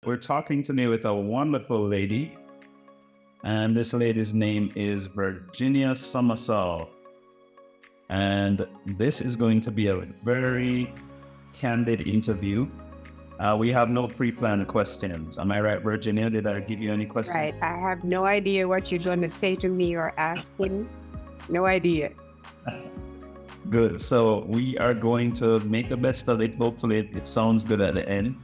We're talking today with a wonderful lady, and this lady's name is Virginia Somersall. And this is going to be a very candid interview. We have no pre-planned questions. Am I right, Virginia? Did I give you any questions? Right. I have no idea what you're going to say to me or ask me. No idea. Good. So we are going to make the best of it. Hopefully it sounds good at the end.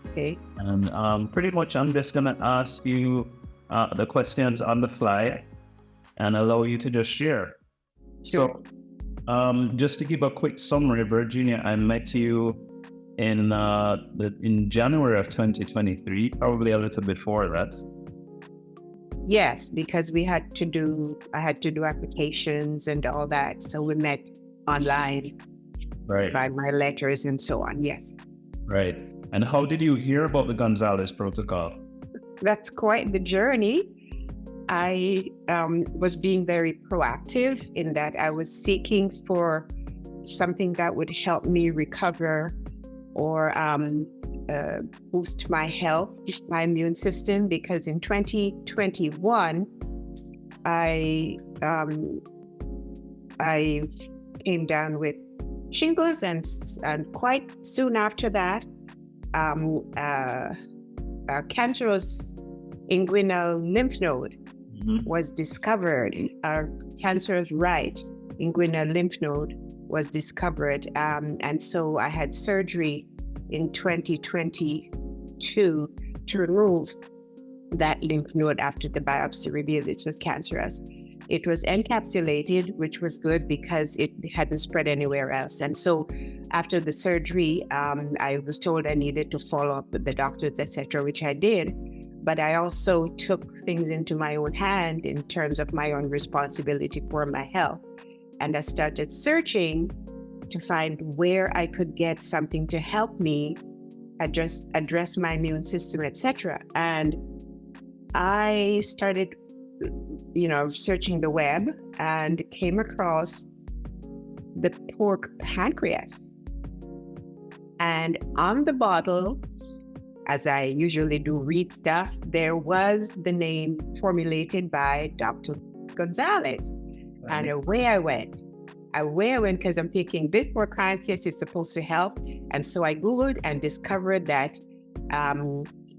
Okay. And pretty much I'm just going to ask you the questions on the fly and allow you to just share. Sure. So just to give a quick summary, Virginia, I met you in January of 2023, probably a little before that. Yes, because I had to do applications and all that. So we met online Right. by my letters and so on. Yes. Right. And how did you hear about the Gonzalez protocol? That's quite the journey. I was being very proactive in that I was seeking for something that would help me recover or boost my health, my immune system, because in 2021, I came down with shingles, and quite soon after that, a cancerous inguinal lymph node was discovered. A cancerous right inguinal lymph node was discovered, and so I had surgery in 2022 to remove that lymph node after the biopsy revealed it was cancerous. It was encapsulated, which was good because it hadn't spread anywhere else. And so after the surgery, I was told I needed to follow up with the doctors, etc., which I did. But I also took things into my own hand in terms of my own responsibility for my health. And I started searching to find where I could get something to help me address my immune system, etc. And I started, searching the web and came across the pork pancreas. And on the bottle, as I usually do read stuff, there was the name formulated by Dr. Gonzalez. Right. And away I went because I'm thinking this pork pancreas is supposed to help. And so I Googled and discovered that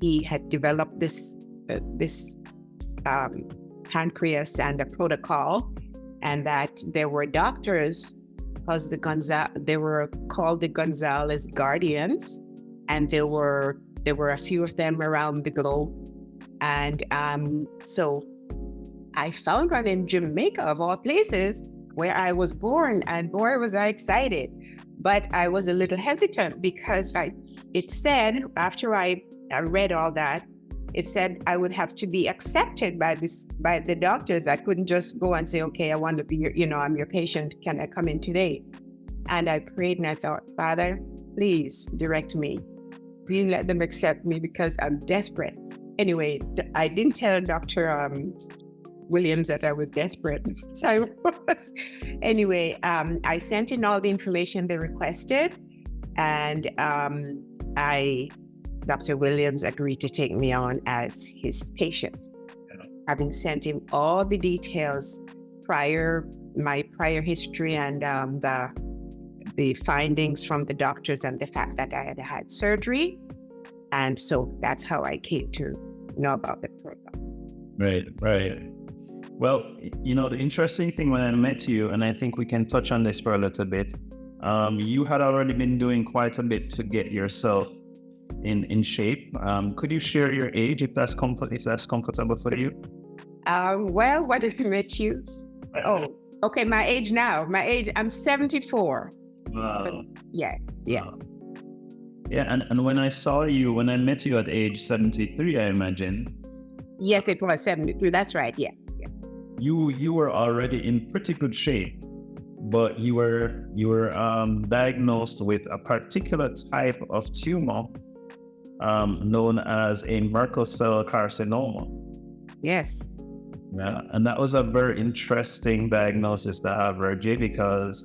he had developed this pancreas and a protocol, and that there were doctors, because they were called the Gonzalez Guardians, and there were a few of them around the globe. And so I found one in Jamaica, of all places, where I was born, and boy, was I excited. But I was a little hesitant because it said, after I read all that, it said I would have to be accepted by the doctors. I couldn't just go and say, okay, I want to be I'm your patient. Can I come in today? And I prayed and I thought, Father, please direct me. Please let them accept me because I'm desperate. Anyway, I didn't tell Dr. Williams that I was desperate. So I was. Anyway, I sent in all the information they requested, and Dr. Williams agreed to take me on as his patient, having sent him all the details, my prior history, and the findings from the doctors, and the fact that I had had surgery. And so that's how I came to know about the program. Right. Well, the interesting thing when I met you, and I think we can touch on this for a little bit, you had already been doing quite a bit to get yourself in shape. Could you share your age if that's comfortable for you? Well, when did I met you? Oh, okay. My age now. I'm 74. Wow. So, yes. Wow. Yeah, and when I met you at age 73, I imagine. Yes, it was 73. That's right. Yeah. You were already in pretty good shape, but you were diagnosed with a particular type of tumor known as a Merkel cell carcinoma. Yes. Yeah, and that was a very interesting diagnosis to have, Virgie, because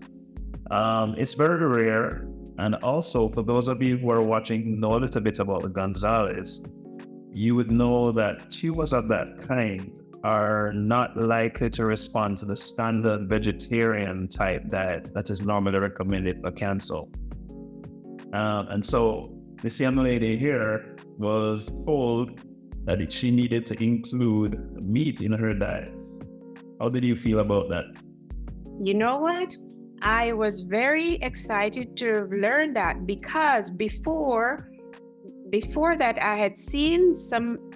it's very rare. And also, for those of you who are watching, know a little bit about the Gonzalez. you would know that tumors of that kind are not likely to respond to the standard vegetarian type diet that is normally recommended for cancer. And so this young lady here was told that she needed to include meat in her diet. How did you feel about that? You know what? I was very excited to learn that because before that I had seen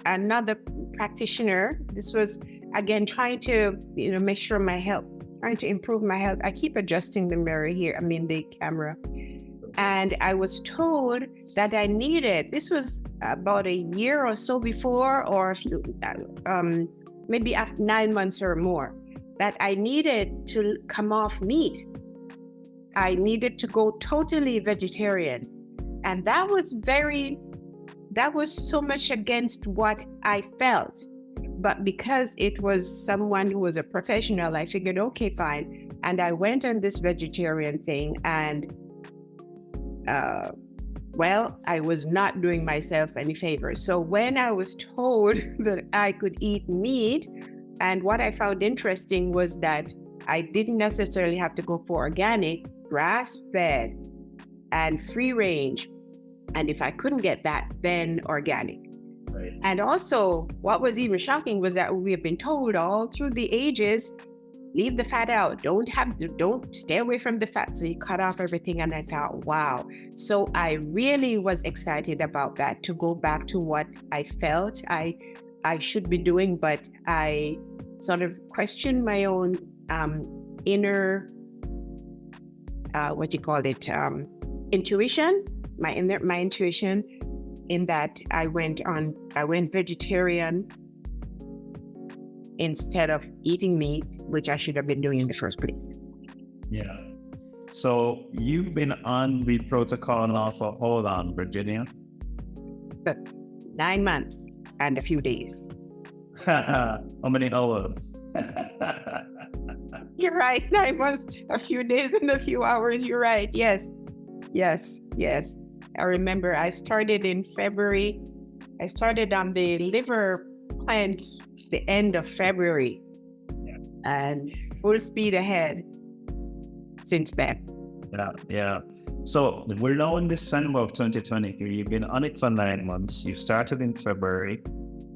another practitioner. This was again trying to make sure my health, trying to improve my health. I keep adjusting the mirror here, the camera. And I was told that I needed, this was about a year or so before, or maybe after 9 months or more, that I needed to come off meat. I needed to go totally vegetarian. And that was so much against what I felt. But because it was someone who was a professional, I figured, okay, fine. And I went on this vegetarian thing, and I was not doing myself any favors. So when I was told that I could eat meat, and what I found interesting was that I didn't necessarily have to go for organic, grass-fed, and free range. And if I couldn't get that, then organic. Right. And also, what was even shocking was that we have been told all through the ages, leave the fat out. Don't stay away from the fat. So you cut off everything. And I thought, wow. So I really was excited about that, to go back to what I felt I should be doing, but I sort of questioned my own inner, intuition, my intuition, in that I went vegetarian instead of eating meat, which I should have been doing in the first place. Yeah. So you've been on the protocol now for how long, Virginia? 9 months and a few days. How many hours? You're right. 9 months, a few days and a few hours. You're right. Yes. I remember I started in February. I started on the liver plant the end of February, and full speed ahead since then. Yeah. So we're now in December of 2023. You've been on it for 9 months. You started in February.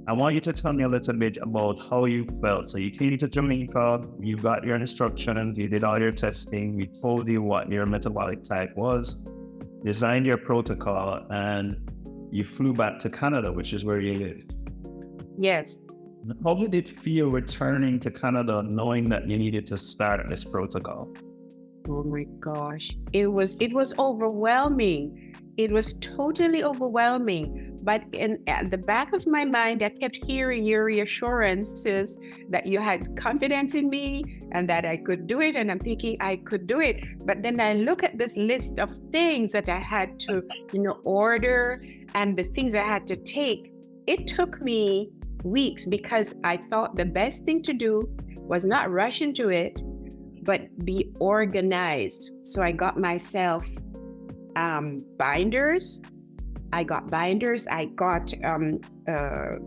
I want you to tell me a little bit about how you felt. So you came to Jamaica, you got your instruction, you did all your testing, we told you what your metabolic type was, designed your protocol, and you flew back to Canada, which is where you live. Yes. How did it feel returning to Canada, knowing that you needed to start this protocol? Oh my gosh. It was overwhelming. It was totally overwhelming. But at the back of my mind, I kept hearing your reassurances that you had confidence in me and that I could do it. And I'm thinking I could do it. But then I look at this list of things that I had to, order, and the things I had to take. It took me weeks, because I thought the best thing to do was not rush into it, but be organized. So I got myself binders. I got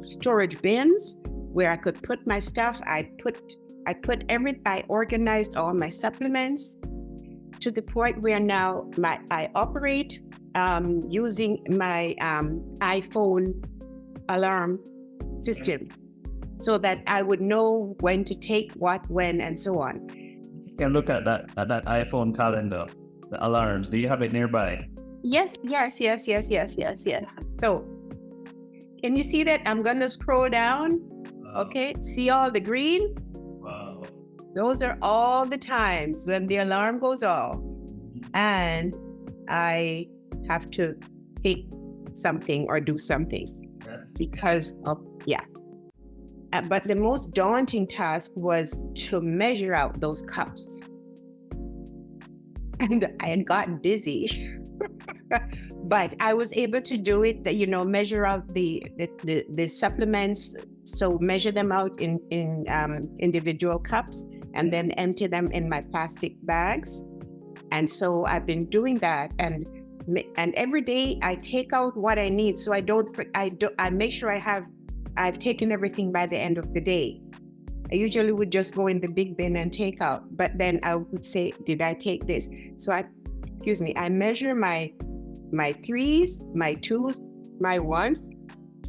storage bins where I could put my stuff. I organized all my supplements to the point where now I operate using my iPhone alarm system, so that I would know when to take what, when, and so on. You can look at that iPhone calendar, the alarms. Do you have it nearby? Yes. So, can you see that? I'm gonna scroll down. Wow. Okay, see all the green? Wow. Those are all the times when the alarm goes off, and I have to take something or do something. Yes. Because of, but the most daunting task was to measure out those cups. And I had gotten busy, but I was able to do it, measure out the supplements. So measure them out in individual cups and then empty them in my plastic bags. And so I've been doing that. And And every day I take out what I need, so I make sure I've taken everything by the end of the day. I usually would just go in the big bin and take out, but then I would say, did I take this? So I measure my threes, my twos, my ones,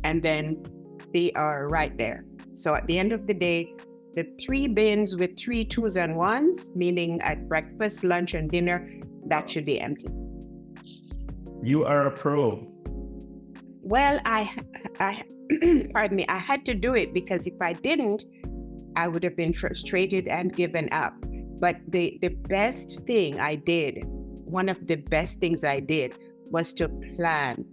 and then they are right there. So at the end of the day, the 3 bins with 3 twos and ones, meaning at breakfast, lunch, and dinner, that should be empty. You are a pro. Well, I pardon me, I had to do it because if I didn't, I would have been frustrated and given up. But the best thing I did, one of the best things I did was to plan,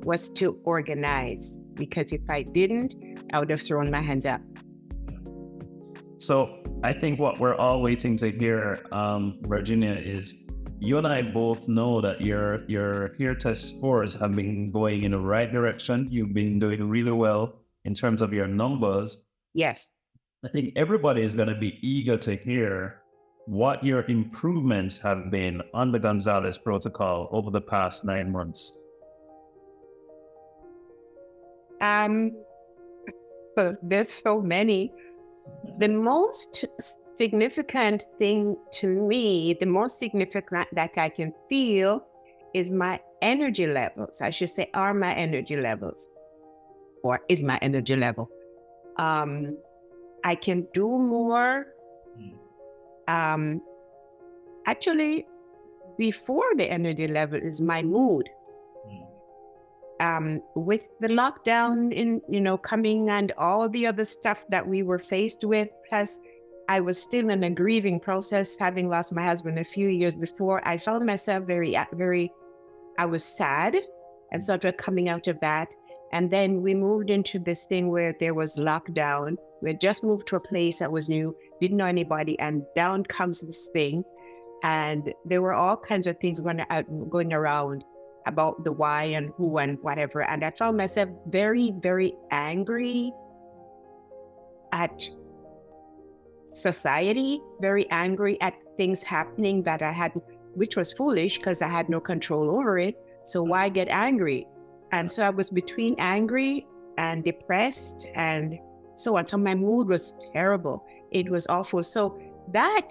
was to organize. Because if I didn't, I would have thrown my hands up. So I think what we're all waiting to hear, Virginia, is you and I both know that your hair test scores have been going in the right direction. You've been doing really well in terms of your numbers. Yes. I think everybody is going to be eager to hear what your improvements have been on the Gonzalez protocol over the past 9 months. There's so many. The most significant thing to me, the most significant that I can feel is my energy levels. I should say, are my energy levels, or is my energy level. I can do more. Actually, before the energy level is my mood. With the lockdown coming and all the other stuff that we were faced with, plus I was still in a grieving process, having lost my husband a few years before. I found myself I was sad and sort of coming out of that. And then we moved into this thing where there was lockdown. We had just moved to a place that was new, didn't know anybody, and down comes this thing. And there were all kinds of things going around about the why and who and whatever. And I found myself very, very angry at society, very angry at things happening that I had, which was foolish because I had no control over it. So why get angry? And so I was between angry and depressed and so on. So my mood was terrible. It was awful. So that,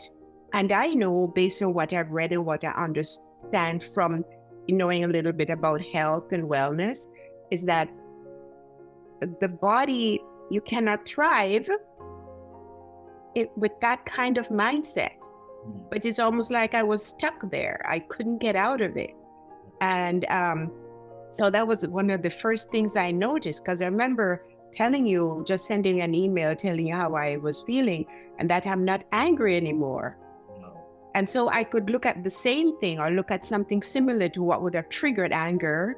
and I know based on what I've read and what I understand from knowing a little bit about health and wellness, is that the body, you cannot thrive with that kind of mindset. But it's almost like I was stuck there. I couldn't get out of it. And so that was one of the first things I noticed, because I remember telling you, just sending an email telling you how I was feeling and that I'm not angry anymore. And so I could look at the same thing or look at something similar to what would have triggered anger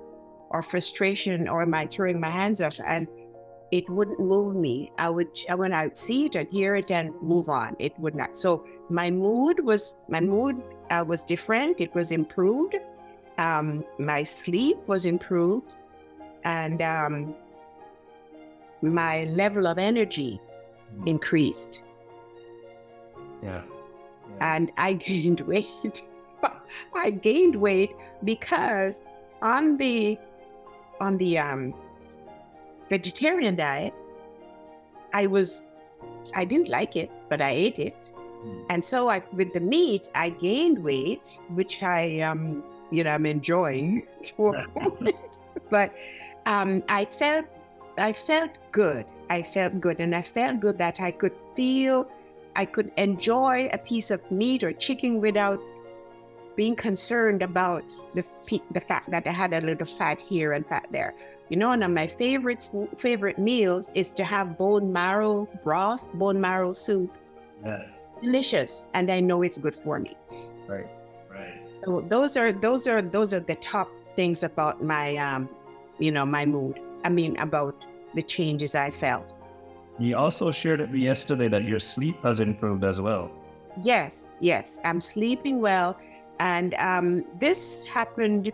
or frustration or my throwing my hands up, and it wouldn't move me. When I would see it and hear it and move on, it would not. So my mood was different. It was improved. My sleep was improved, and my level of energy increased. Yeah. And I gained weight. I gained weight because on the vegetarian diet, I didn't like it, but I ate it. And so with the meat, I gained weight, which I am enjoying. But I felt good. I felt good, and I felt good that I could enjoy a piece of meat or chicken without being concerned about the fact that I had a little fat here and fat there. One of my favorite meals is to have bone marrow broth, bone marrow soup. Yes. Delicious, and I know it's good for me. Right. So those are the top things about my my mood. About the changes I felt. You also shared with me yesterday that your sleep has improved as well. Yes, I'm sleeping well. And this happened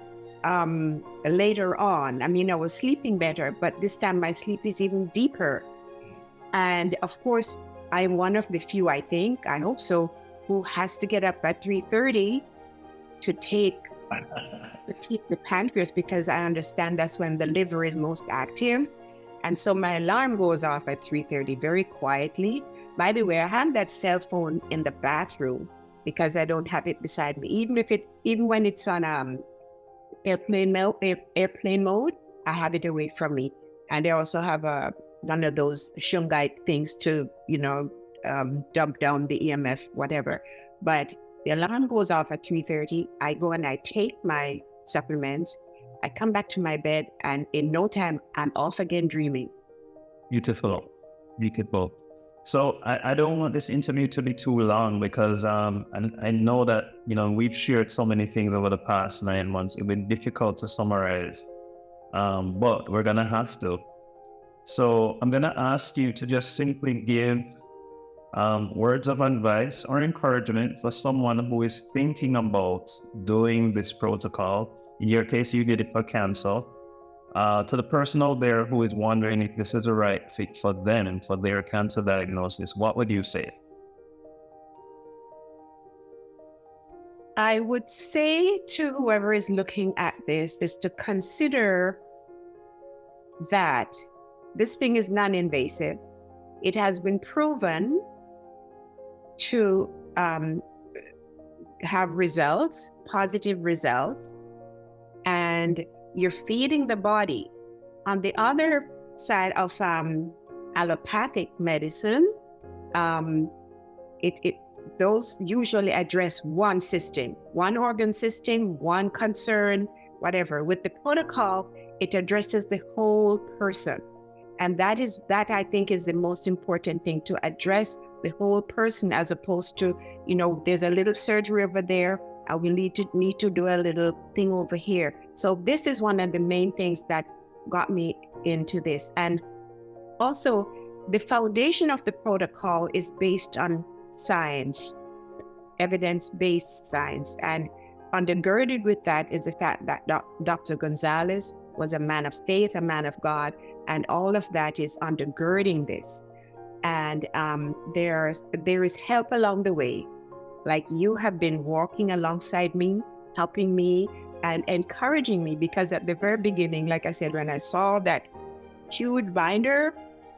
later on. I was sleeping better, but this time my sleep is even deeper. And of course, I'm one of the few, I hope so, who has to get up at 3:30 to take the pancreas, because I understand that's when the liver is most active. And so my alarm goes off at 3:30 very quietly. By the way, I have that cell phone in the bathroom because I don't have it beside me. Even when it's on airplane mode, I have it away from me. And I also have one of those shungite things to, dump down the EMF, whatever. But the alarm goes off at 3:30. I go and I take my supplements. I come back to my bed, and in no time, I'm off again dreaming. Beautiful. Beautiful. So I don't want this interview to be too long because and I know that, we've shared so many things over the past 9 months. It would be difficult to summarize, but we're going to have to. So I'm going to ask you to just simply give words of advice or encouragement for someone who is thinking about doing this protocol. In your case, you did it for cancer. To the person out there who is wondering if this is the right fit for them and for their cancer diagnosis, what would you say? I would say to whoever is looking at this is to consider that this thing is non-invasive. It has been proven to have results, positive results, and you're feeding the body. On the other side of allopathic medicine, those usually address one system, one organ system, one concern, whatever. With the protocol, it addresses the whole person. And that I think is the most important thing, to address the whole person, as opposed to, there's a little surgery over there, and we need to do a little thing over here. So this is one of the main things that got me into this. And also, the foundation of the protocol is based on science, evidence-based science. And undergirded with that is the fact that Dr. Gonzalez was a man of faith, a man of God, and all of that is undergirding this. And there is help along the way. Like, you have been walking alongside me, helping me and encouraging me, because at the very beginning, like I said, when I saw that huge binder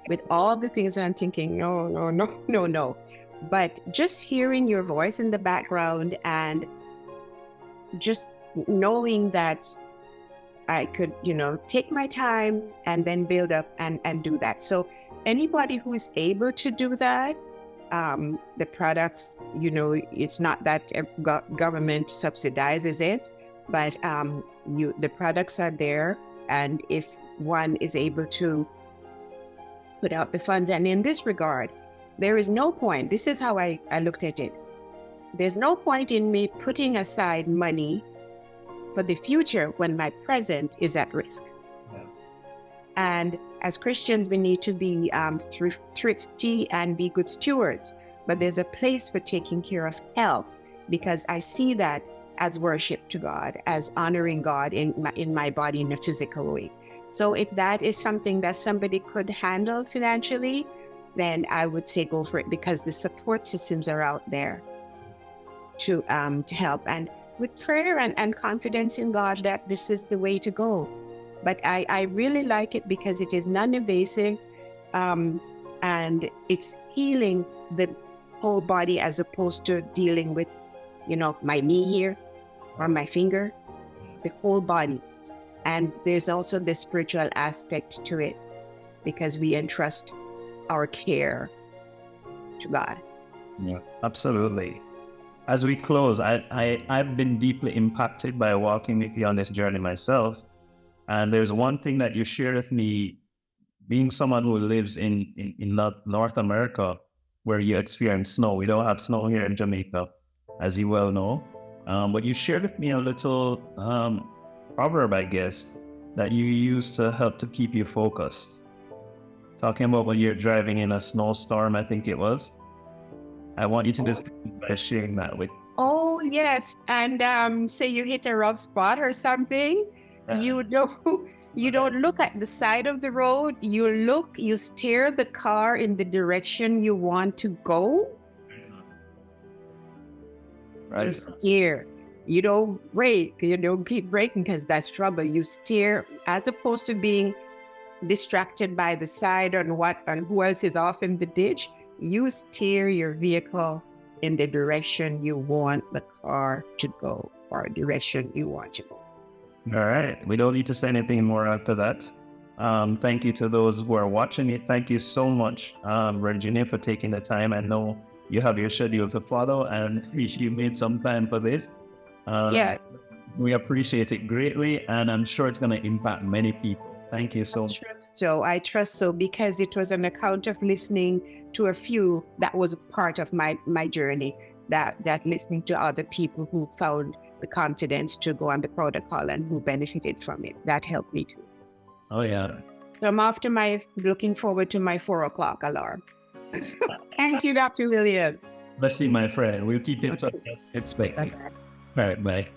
with all the things, I'm thinking, no. But just hearing your voice in the background and just knowing that I could, take my time and then build up and do that. So anybody who is able to do that, the products, it's not that government subsidizes it, but the products are there. And if one is able to put out the funds, and in this regard, there is no point, this is how I looked at it. There's no point in me putting aside money for the future when my present is at risk. Yeah. And as Christians, we need to be thrifty and be good stewards. But there's a place for taking care of health, because I see that as worship to God, as honoring God in my body in a physical way. So if that is something that somebody could handle financially, then I would say go for it, because the support systems are out there to help. And with prayer and confidence in God that this is the way to go. But I really like it because it is non-invasive, and it's healing the whole body, as opposed to dealing with, my knee here or my finger, the whole body. And there's also the spiritual aspect to it, because we entrust our care to God. Yeah, absolutely. As we close, I've been deeply impacted by walking with you on this journey myself. And there's one thing that you shared with me, being someone who lives in North America, where you experience snow. We don't have snow here in Jamaica, as you well know. But you shared with me a little proverb, I guess, that you use to help to keep you focused. Talking about when you're driving in a snowstorm, I think it was. I want you to just by sharing that with. Oh, yes. And say you hit a rough spot or something, you don't look at the side of the road. You steer the car in the direction you want to go. Right. You steer. You don't brake, you don't keep braking because that's trouble. You steer as opposed to being distracted by the side on who else is off in the ditch. You steer your vehicle in the direction you want the car to go, or direction you want to go. All right. We don't need to say anything more after that. Thank you to those who are watching it. Thank you so much, Virginia, for taking the time. I know you have your schedule to follow, and you made some time for this. Yes. We appreciate it greatly, and I'm sure it's going to impact many people. Thank you so much. I trust so because it was an account of listening to a few that was part of my journey, that listening to other people who found the confidence to go on the protocol and who benefited from it. That helped me too. Oh, yeah. So I'm looking forward to my 4:00 alarm. Thank you, Dr. Williams. Let's see, my friend. We'll keep in touch. It's big. All right, bye.